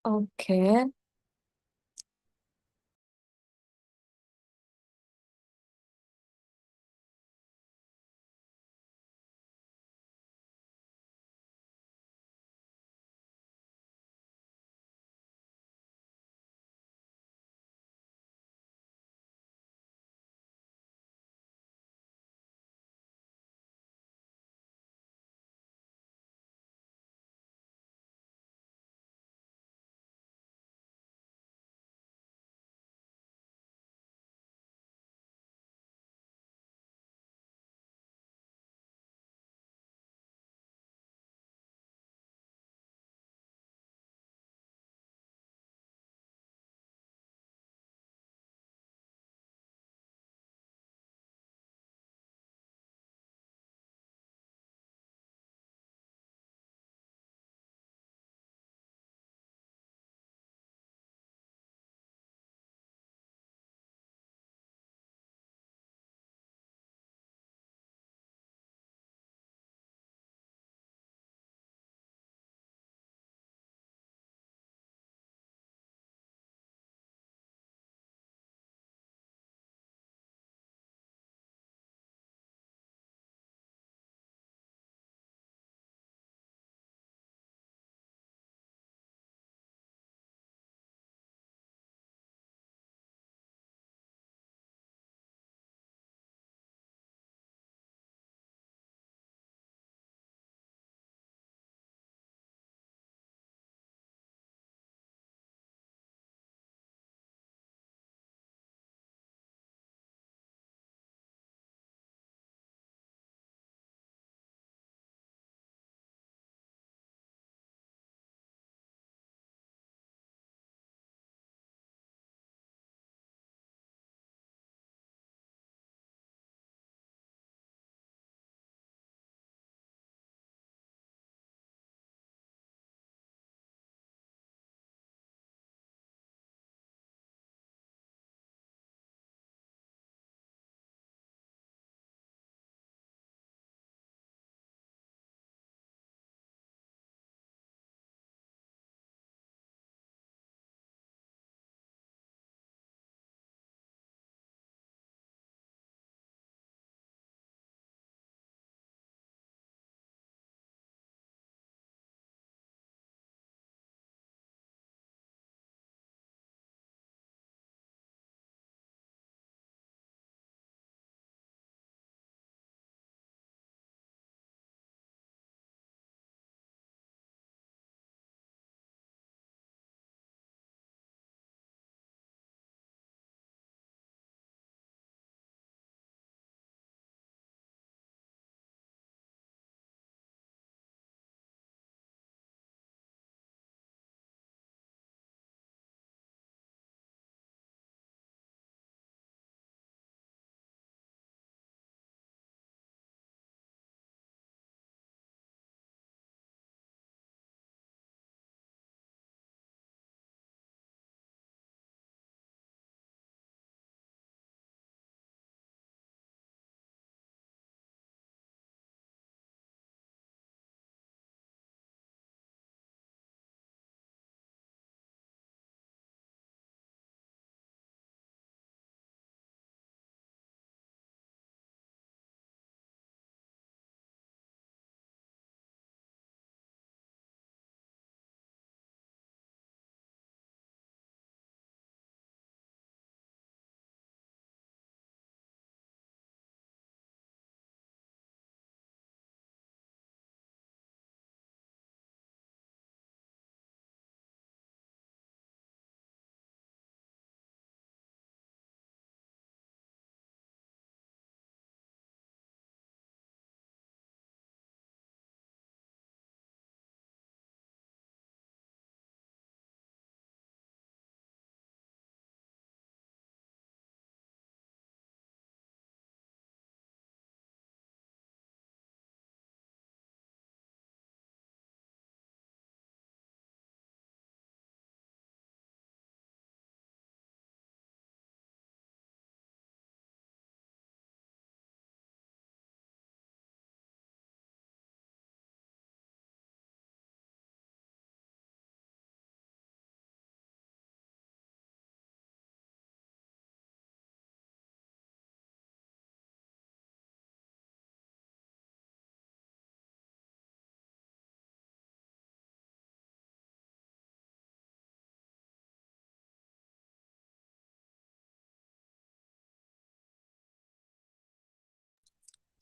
Okay.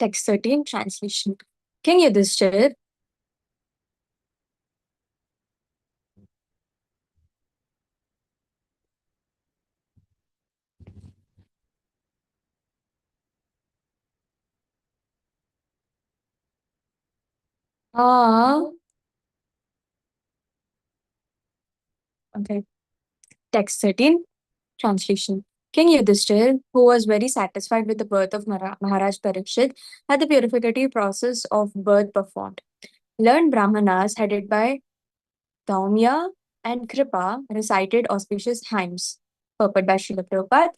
Text 13 translation. King Yudhishthir. Ah, okay. Text 13 translation. King Yudhishthir, who was very satisfied with the birth of Maharaj Parikshit, had the purificatory process of birth performed. Learned Brahmanas, headed by Daumya and Kripa, recited auspicious hymns. Purport by Srila Prabhupada.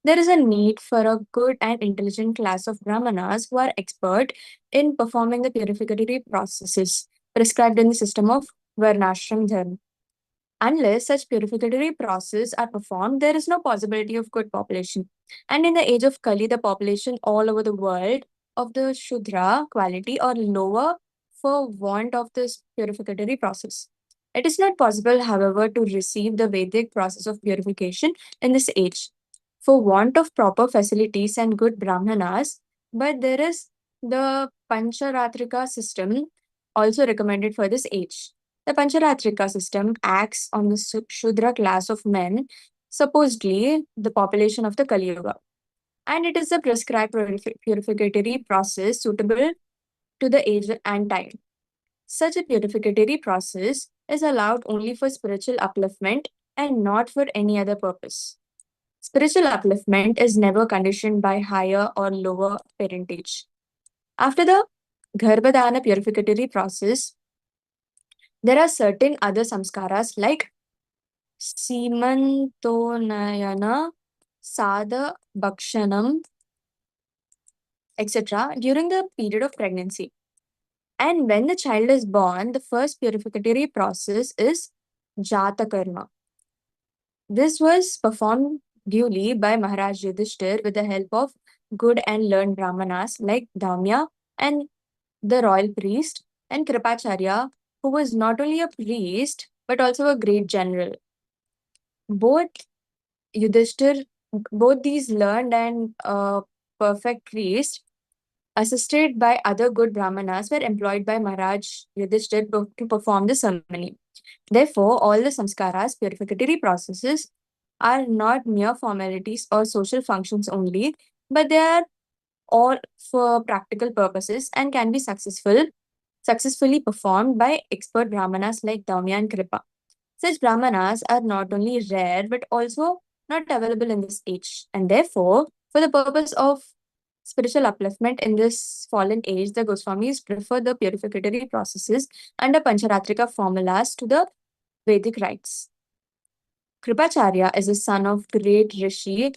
There is a need for a good and intelligent class of Brahmanas who are expert in performing the purificatory processes prescribed in the system of Varnashram Dharma. Unless such purificatory processes are performed, there is no possibility of good population. And in the age of Kali, the population all over the world of the Shudra quality or lower for want of this purificatory process. It is not possible, however, to receive the Vedic process of purification in this age for want of proper facilities and good brahmanas, but there is the Pancharatrika system also recommended for this age. The Pancharatrika system acts on the Shudra class of men, supposedly the population of the Kali Yuga, and it is a prescribed purificatory process suitable to the age and time. Such a purificatory process is allowed only for spiritual upliftment and not for any other purpose. Spiritual upliftment is never conditioned by higher or lower parentage. After the Garbhadana purificatory process, there are certain other samskaras like Simantonayana, Sada Bhakshanam, etc. during the period of pregnancy. And when the child is born, the first purificatory process is Jata Karma. This was performed duly by Maharaj Yudhishthir with the help of good and learned brahmanas like Damya and the royal priest, and Kripacharya, who was not only a priest but also a great general. Both Yudhishthir, both these learned and perfect priests, assisted by other good brahmanas, were employed by Maharaj Yudhishthir to perform the ceremony. Therefore, all the samskaras, purificatory processes, are not mere formalities or social functions only, but they are all for practical purposes and can be successfully performed by expert brahmanas like Daumya and Kripa. Such brahmanas are not only rare but also not available in this age, and therefore, for the purpose of spiritual upliftment in this fallen age, the Goswamis prefer the purificatory processes under Pancharatrika formulas to the Vedic rites. Kripacharya is a son of great Rishi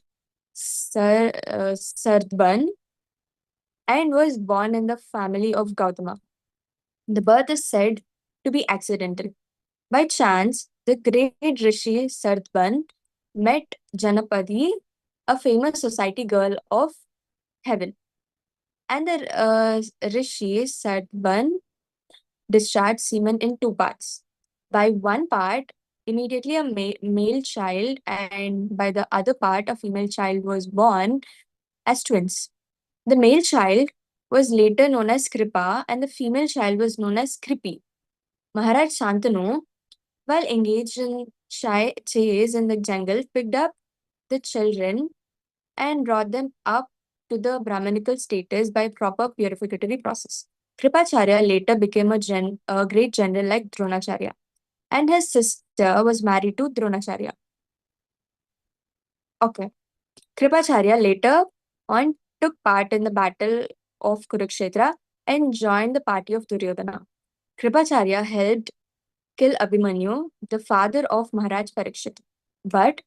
Sardban and was born in the family of Gautama. The birth is said to be accidental. By chance, the great Rishi Sardban met Janapadi, a famous society girl of heaven. And the Rishi Sardban discharged semen in two parts. By one part, immediately a male child, and by the other part, a female child was born as twins. The male child was later known as Kripa, and the female child was known as Kripi. Maharaj Shantanu, while engaged in chase in the jungle, picked up the children and brought them up to the Brahmanical status by proper purificatory process. Kripacharya later became a great general like Dronacharya, and his sister was married to Dronacharya. Okay. Kripacharya later on took part in the battle of Kurukshetra and joined the party of Duryodhana. Kripacharya helped kill Abhimanyu, the father of Maharaj Parikshit. But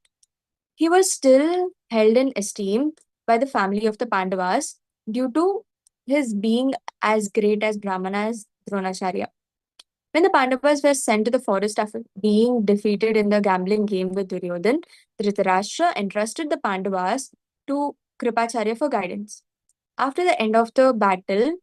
he was still held in esteem by the family of the Pandavas due to his being as great as Brahmana as Dronacharya. When the Pandavas were sent to the forest after being defeated in the gambling game with Duryodhan, Dhritarashtra entrusted the Pandavas to Kripacharya for guidance. After the end of the battle,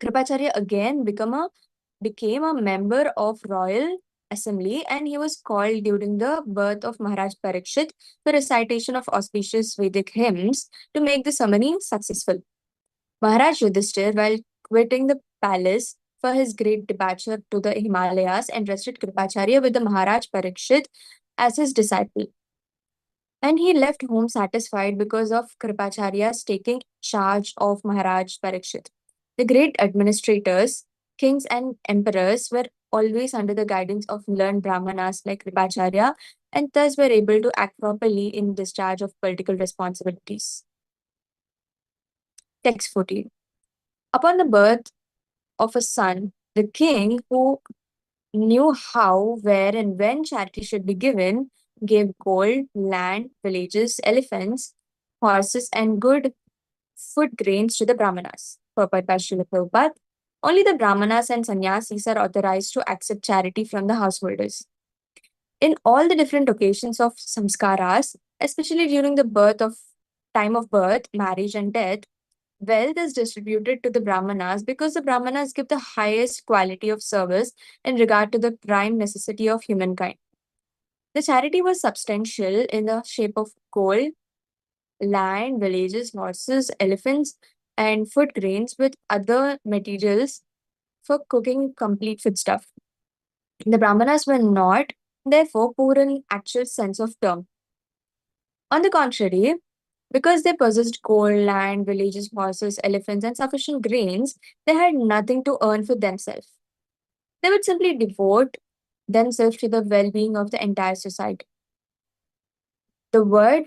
Kripacharya again became a member of royal assembly, and he was called during the birth of Maharaj Parikshit for recitation of auspicious Vedic hymns to make the ceremony successful. Maharaj Yudhishthir, while quitting the palace for his great departure to the Himalayas, entrusted Kripacharya with the Maharaj Parikshit as his disciple. And he left home satisfied because of Kripacharya's taking charge of Maharaj Parikshit. The great administrators, kings, and emperors were always under the guidance of learned Brahmanas like Kripacharya and thus were able to act properly in discharge of political responsibilities. Text 14. Upon the birth of a son, the king, who knew how, where, and when charity should be given, gave gold, land, villages, elephants, horses, and good food grains to the Brahmanas. Purport by Srila Prabhupada. Only the Brahmanas and sannyasis are authorized to accept charity from the householders. In all the different occasions of samskaras, especially during the time of birth, marriage, and death, wealth is distributed to the Brahmanas because the Brahmanas give the highest quality of service in regard to the prime necessity of humankind. The charity was substantial in the shape of gold, land, villages, horses, elephants, and food grains with other materials for cooking complete foodstuff. The Brahmanas were not, therefore, poor in actual sense of term. On the contrary, because they possessed gold, land, villages, horses, elephants, and sufficient grains, they had nothing to earn for themselves. They would simply devote themselves to the well being of the entire society. The word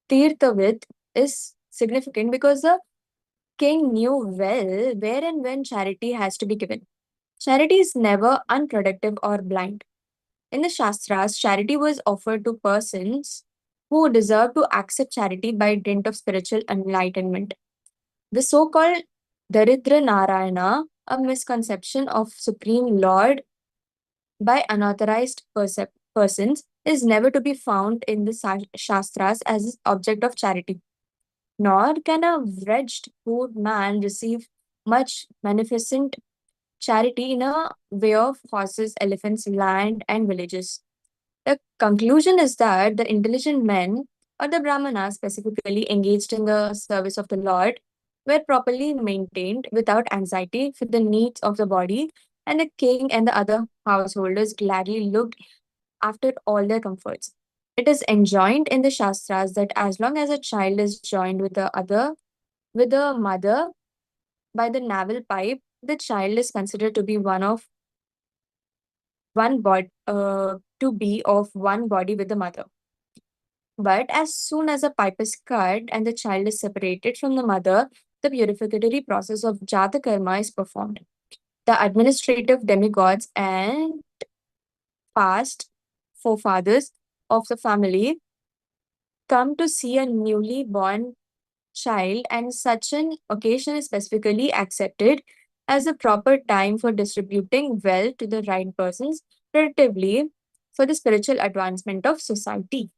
Tirthavit is significant because the king knew well where and when charity has to be given. Charity is never unproductive or blind. In the Shastras, charity was offered to persons who deserve to accept charity by dint of spiritual enlightenment. The so called Daridra Narayana, a misconception of Supreme Lord by unauthorized persons, is never to be found in the Shastras as object of charity. Nor can a wretched poor man receive much magnificent charity in a way of horses, elephants, land, and villages. The conclusion is that the intelligent men, or the Brahmanas specifically engaged in the service of the Lord, were properly maintained without anxiety for the needs of the body, and the king and the other householders gladly looked after all their comforts. It is enjoined in the Shastras that as long as a child is joined with the mother by the navel pipe, the child is considered to be to be of one body with the mother. But as soon as a pipe is cut and the child is separated from the mother, the purificatory process of Jata Karma is performed. The administrative demigods and past forefathers of the family come to see a newly born child, and such an occasion is specifically accepted as a proper time for distributing wealth to the right persons, relatively for the spiritual advancement of society.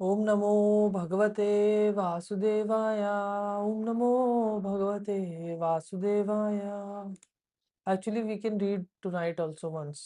ॐ नमो भगवते वासुदेवाय ॐ नमो भगवते वासुदेवाय. Actually, we can read tonight also once.